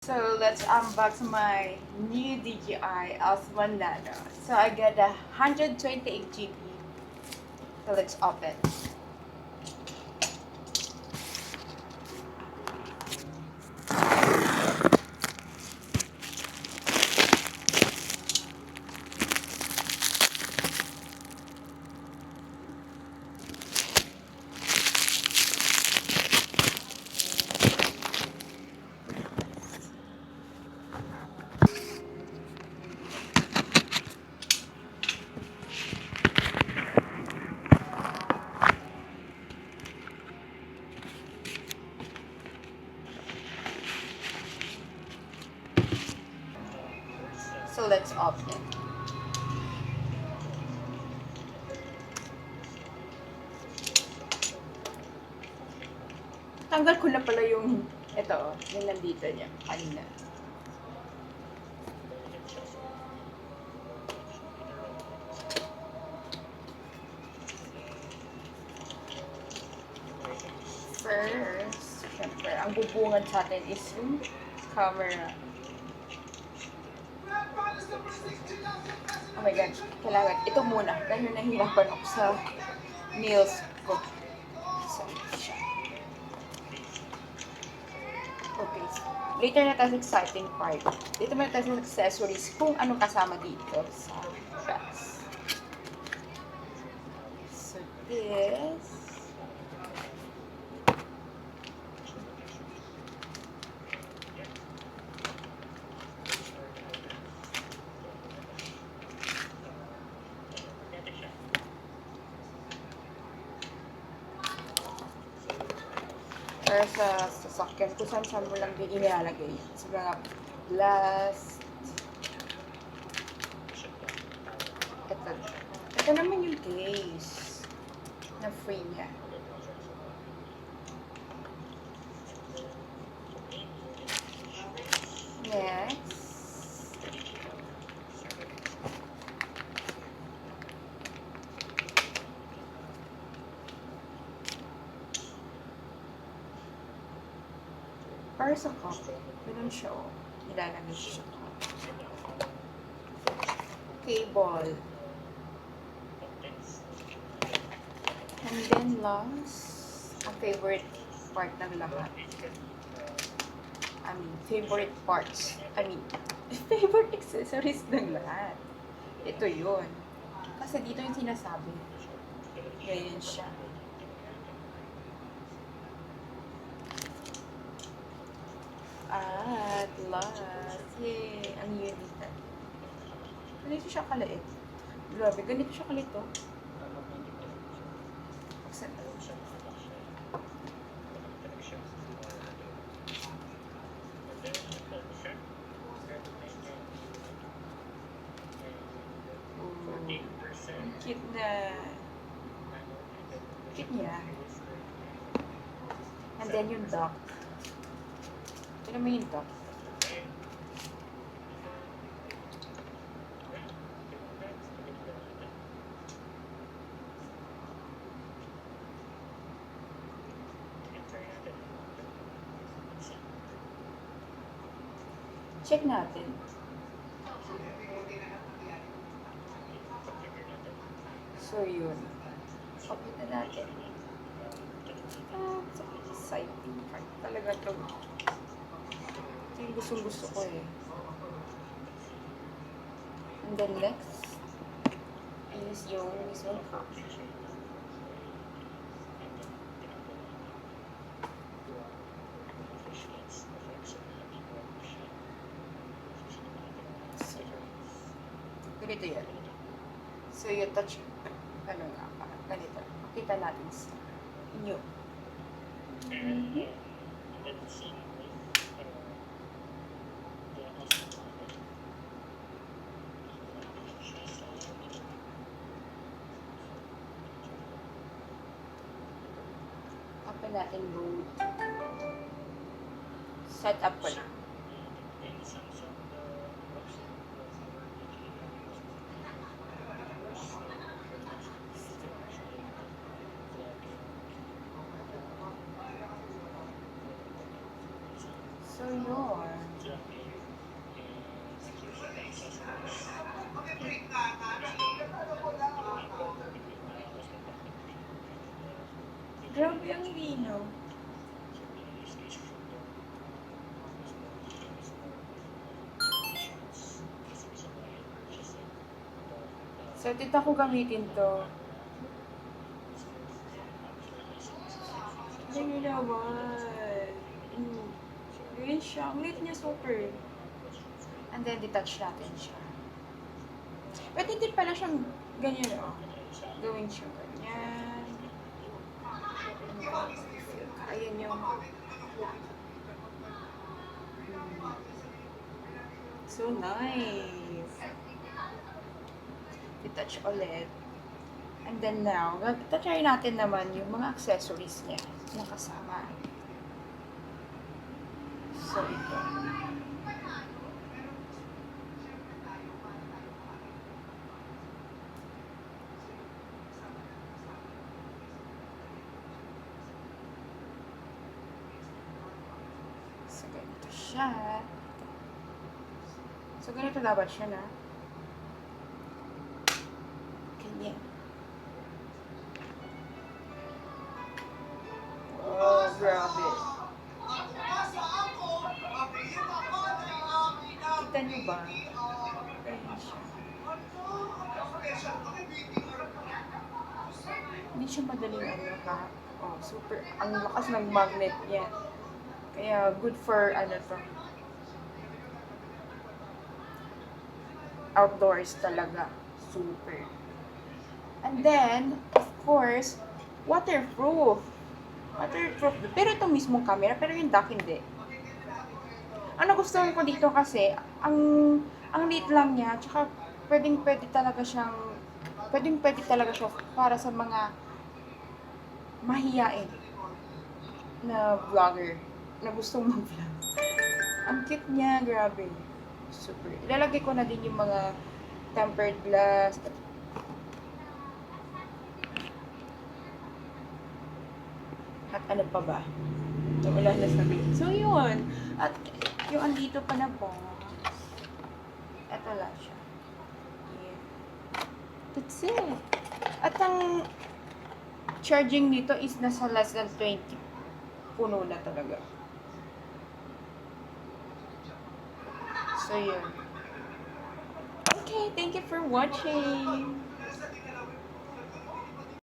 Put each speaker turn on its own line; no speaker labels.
So let's unbox my new DJI Osmo Nano. So I got a 128 GB. So let's open. So let's open. Tanggal ko na pala yung yung nandito niya kanina. First, syempre, ang bubungad sa atin is yung camera. Oh my God, kailangan. Ito muna, dahil nahihirapan ako sa nails ko. So, siya. Okay. Later na tayo sa exciting part. Dito muna tayo sa accessories kung anong kasama dito sa box. So, this. Para sa sasakyan, kung saan mo lang din ilalagay. Sa mga glass. Ito. Ito naman yung case na free niya. Next. Para sa cup, ganun siya o. Nilalagay siya. Cable. And then last, ang favorite part ng lahat. Favorite parts. Favorite accessories ng lahat. Ito yun. Kasi dito yung sinasabi. Ganyan siya. At last, yay! Ang unit. Ganito siya kaliit. Grabe, ganito siya kaliit oh. Cute na. Cute niya. And then yung dock. Tignan mo yung dock. Check natin. So, yun. Open na natin. So exciting part. Talaga ito. Ito yung gustong-gusto ko eh. And then next is yung mismong cup. Ganito yan. So, yung touch, ganito. Makita natin sa inyo. Open natin both. Set up ko lang. So, yun. So, tita ko gamitin to. Hindi naman. Ganyan siya. Ang liit niya super. And then, detach natin siya. Pwede din pala siyang ganyan, oh. Gawin siya ganyan. Ayan yung... So nice. Detach ulit. And then now, try natin naman yung mga accessories niya na kasama. So, ito. So, ganito siya. So, ganito dapat siya na. Ganyan. Oh, grabe. Kita niyo ba? Ayan siya. Hindi siya madaling ano ha. Oh, super. Ang lakas ng magnet niya. Kaya good for ano to. Outdoors talaga. Super. And then, of course, waterproof. Waterproof. Pero ito mismong camera, pero yung dock hindi. Ang nagustuhan ko dito kasi, ang liit lang niya, tsaka pwede talaga siyang, pwede talaga siya para sa mga mahiyain na vlogger na gustong mag-vlog. Ang cute niya, grabe. Super. Ilalagay ko na din yung mga tempered glass. At ano pa ba? So, wala na sabihin. So, yun. At yung andito pa na box. Ito lang siya. Yeah. That's it. At ang charging nito is nasa less than 20. Puno na talaga. So, yun. Okay, thank you for watching.